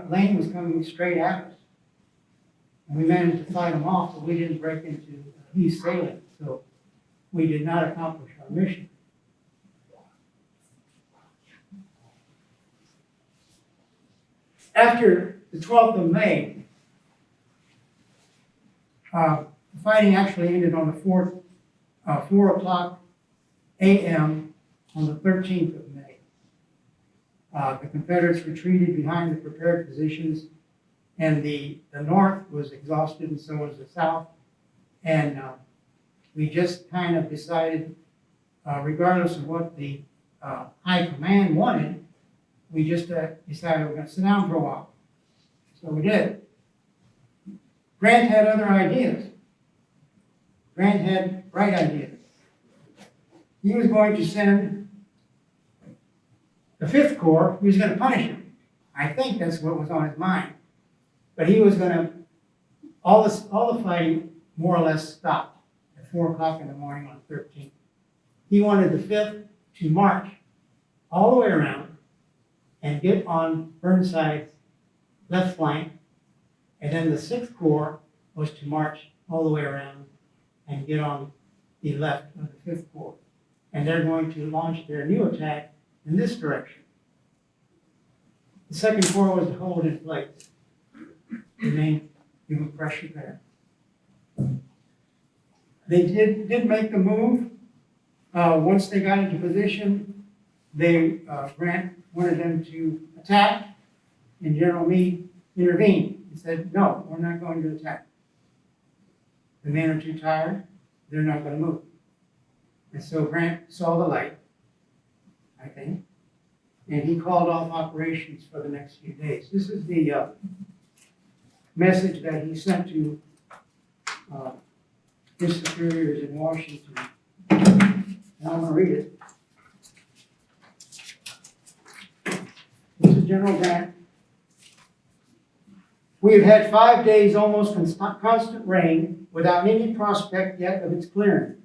Lane was coming straight at us. And we managed to fight them off, but we didn't break into Heath's Salient, so we did not accomplish our mission. After the 12th of May, the fighting actually ended on the 4 o'clock a.m. on the 13th of May. The Confederates retreated behind the prepared positions, and the North was exhausted, and so was the South. And we just kind of decided, regardless of what the high command wanted, we just decided we're going to sit down for a while. So we did. Grant had other ideas. Grant had bright ideas. He was going to send the 5th Corps, he was going to punish him. I think that's what was on his mind. But he was going to, all the fighting more or less stopped at 4 o'clock in the morning on the 13th. He wanted the 5th to march all the way around and get on Burnside's left flank, and then the 6th Corps was to march all the way around and get on the left of the 5th Corps. And they're going to launch their new attack in this direction. The 2nd Corps was to hold in place, remain human pressure there. They did make the move. Once they got into position, Grant wanted them to attack, and General Meade intervened and said, "No, we're not going to attack. The men are too tired, they're not going to move." And so Grant saw the light, I think, and he called off operations for the next few days. This is the message that he sent to his superiors in Washington. And I'm going to read it. This is General Grant. "We have had 5 days almost constant rain without any prospect yet of its clearing.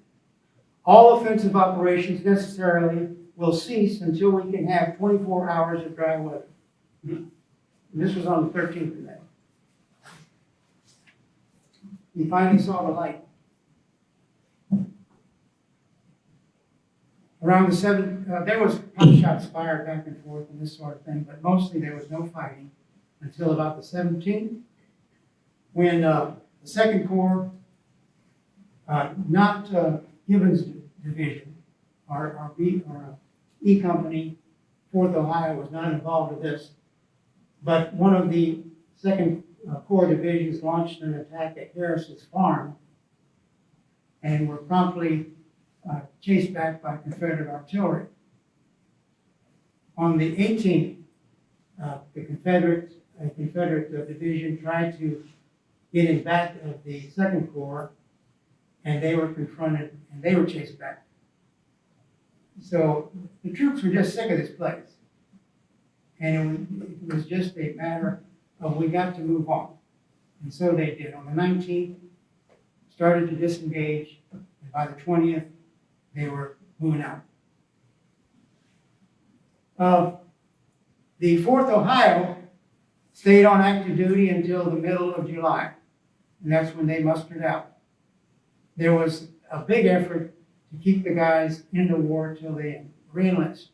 All offensive operations necessarily will cease until we can have 24 hours of dry weather. And this was on the 13th of May. He finally saw the light. Around the 7th, there was pot shots fired back and forth and this sort of thing, but mostly there was no fighting until about the 17th, when the Second Corps, not Gibbons Division, our E Company, 4th Ohio was not involved with this, but one of the Second Corps divisions launched an attack at Harris's farm and were promptly chased back by Confederate artillery. On the 18th, the Confederate division tried to get in back of the Second Corps, and they were confronted and they were chased back. So the troops were just sick of this place. And it was just a matter of we got to move on. And so they did. On the 19th, started to disengage, and by the 20th, they were moving out. The 4th Ohio stayed on active duty until the middle of July, and that's when they mustered out. There was a big effort to keep the guys in the war till they re-enlist.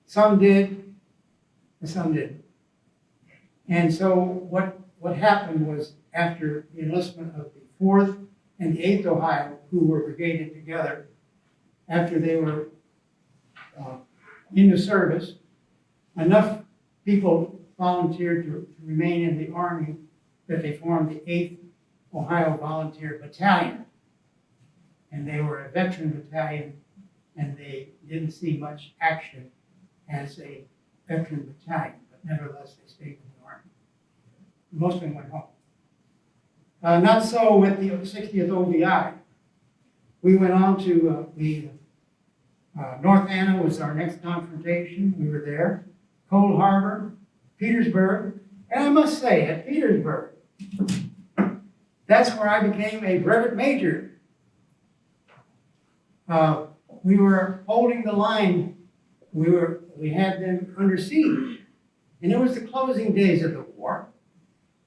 Some did, and some didn't. And so what happened was, after the enlistment of the 4th and the 8th Ohio, who were brigaded together, after they were into service, enough people volunteered to remain in the Army that they formed the 8th Ohio Volunteer Battalion. And they were a veteran battalion, and they didn't see much action as a veteran battalion, but nevertheless they stayed in the Army. Most of them went home. Not so with the 60th OVI. We went on to North Anna was our next confrontation. We were there. Cold Harbor, Petersburg, and I must say, at Petersburg, that's where I became a brevet major. We were holding the line. We had them under siege, and it was the closing days of the war.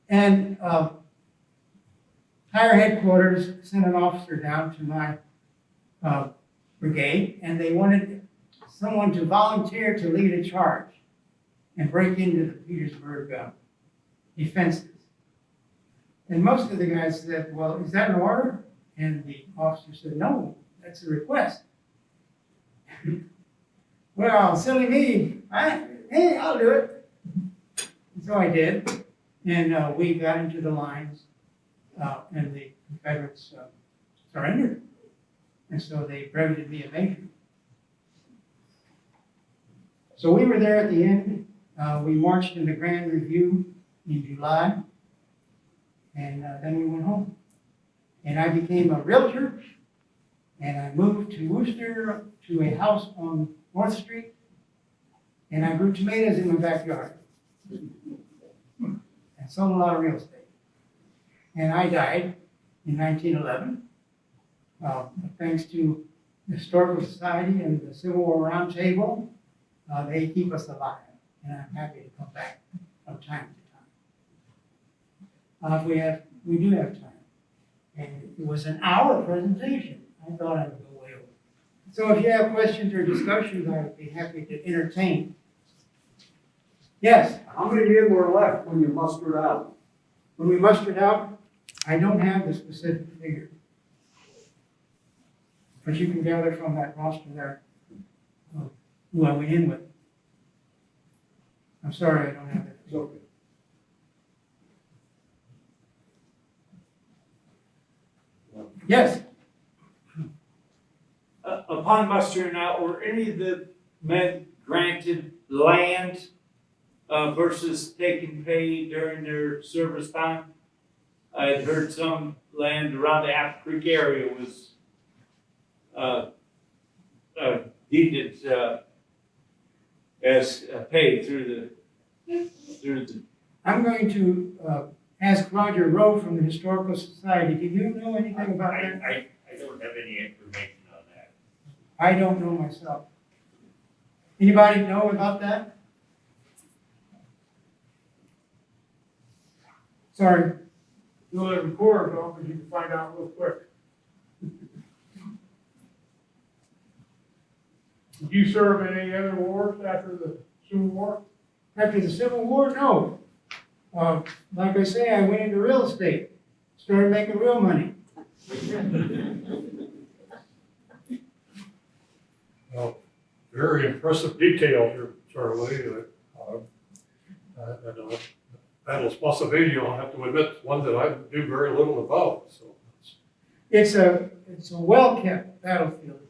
And higher headquarters sent an officer down to my brigade, and they wanted someone to volunteer to lead a charge and break into the Petersburg defenses. And most of the guys said, well, is that an order? And the officer said, no, that's a request. Well, silly me, hey, I'll do it. And so I did, and we got into the lines, and the Confederates surrendered. And so they breveted me a major. So we were there at the end. We marched in the Grand Review in July, and then we went home. And I became a realtor, and I moved to Wooster to a house on North Street, and I grew tomatoes in my backyard and sold a lot of real estate. And I died in 1911, thanks to the Historical Society and the Civil War Roundtable. They keep us alive, and I'm happy to come back from time to time. We do have time. And it was an hour presentation. I thought I would go way over. So if you have questions or discussions, I would be happy to entertain. Yes? How many men were left when you mustered out? When we mustered out, I don't have the specific figure. But you can gather from that roster there who I went in with. I'm sorry, I don't have that. It's okay. Yes? Upon mustering out, were any of the men granted land versus taking pay during their service time? I had heard some land around the Apple Creek area was deeded as pay through the. I'm going to ask Roger Rowe from the Historical Society. Do you know anything about that? I don't have any information on that. I don't know myself. Anybody know about that? Sorry, You live in Corridor, because you can find out real quick. Did you serve in any other wars after the Civil War? after the Civil War, no. Like I say, I went into real estate, started making real money. Well, very impressive detail here, Charlie. Battle of Spotsylvania, I'll have to admit, one that I do very little about, so. It's a well-kept battlefield.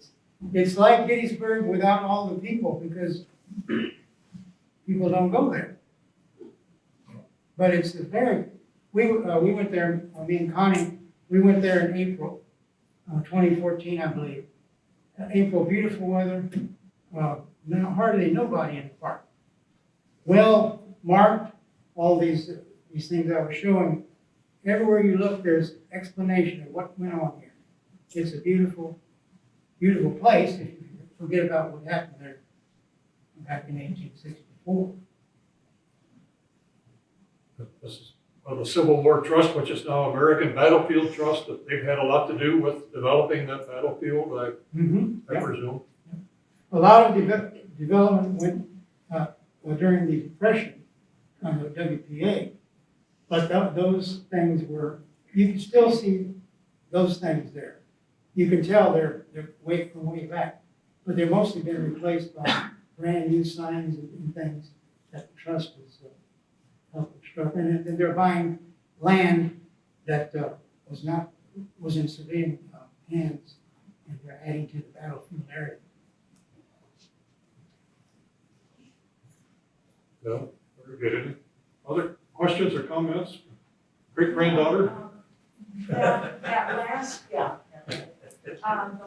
It's like Gettysburg without all the people, because people don't go there. But it's a very, we went there, me and Connie, we went there in April, 2014, I believe. April, beautiful weather, hardly nobody in the park. Well marked, all these things I was showing. Everywhere you look, there's explanation of what went on here. It's a beautiful, beautiful place if you forget about what happened there back in 1864. This is the Civil War Trust, which is now American Battlefield Trust, that they've had a lot to do with developing that battlefield, I Yeah. presume. A lot of development went during the Depression on the WPA, but those things were, you can still see those things there. You can tell they're way from way back, but they've mostly been replaced by brand new signs and things that the trust was helping construct. And then they're buying land that was in civilian hands, and they're adding to the battlefield area. No, very good. Any other questions or comments? Great granddaughter? The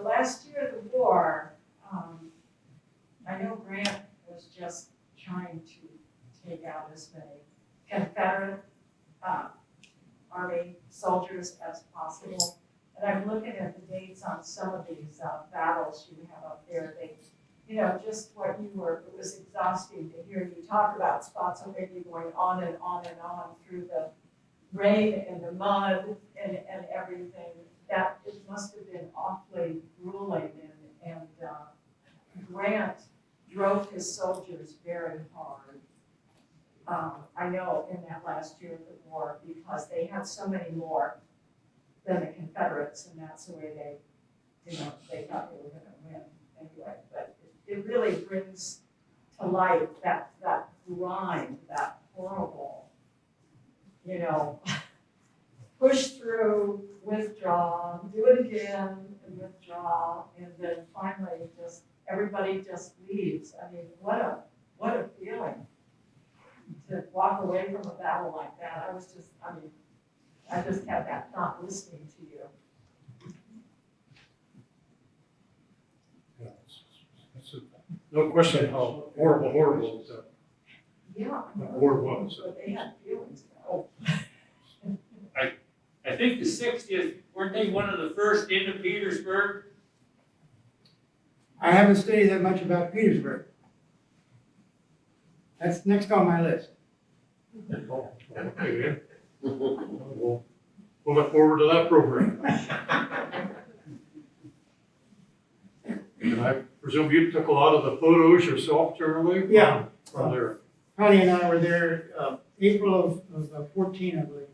last year of the war, I know Grant was just trying to take out as many Confederate Army soldiers as possible. And I'm looking at the dates on some of these battles you have up there. Just what it was exhausting to hear you talk about Spotsylvania going on and on and on through the rain and the mud and everything. That it must have been awfully grueling, and Grant drove his soldiers very hard. I know in that last year of the war, because they had so many more than the Confederates, and that's the way they thought they were gonna win anyway. But it really brings to light that grind, that horrible, push through, withdraw, do it again, and withdraw, and then finally everybody just leaves. I mean, what a feeling to walk away from a battle like that. I just had that thought listening to you. Yeah, no question how horrible Yeah. the war was. But they had feelings about it. I think the 60th, weren't they one of the first into Petersburg? I haven't studied that much about Petersburg. That's next on my list. Oh, okay. We'll look forward to that program. And I presume you took a lot of the photos yourself, Charlie? Yeah. From there. Connie and I were there April of 14, I believe.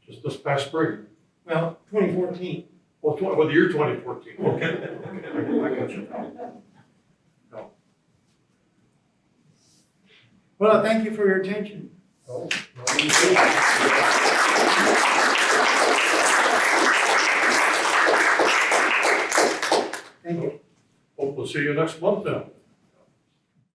Just this past spring. Well, 2014. Well, the year 2014. Okay. I got you. No. Well, thank you for your attention. No. Thank you. Hope we'll see you next month then.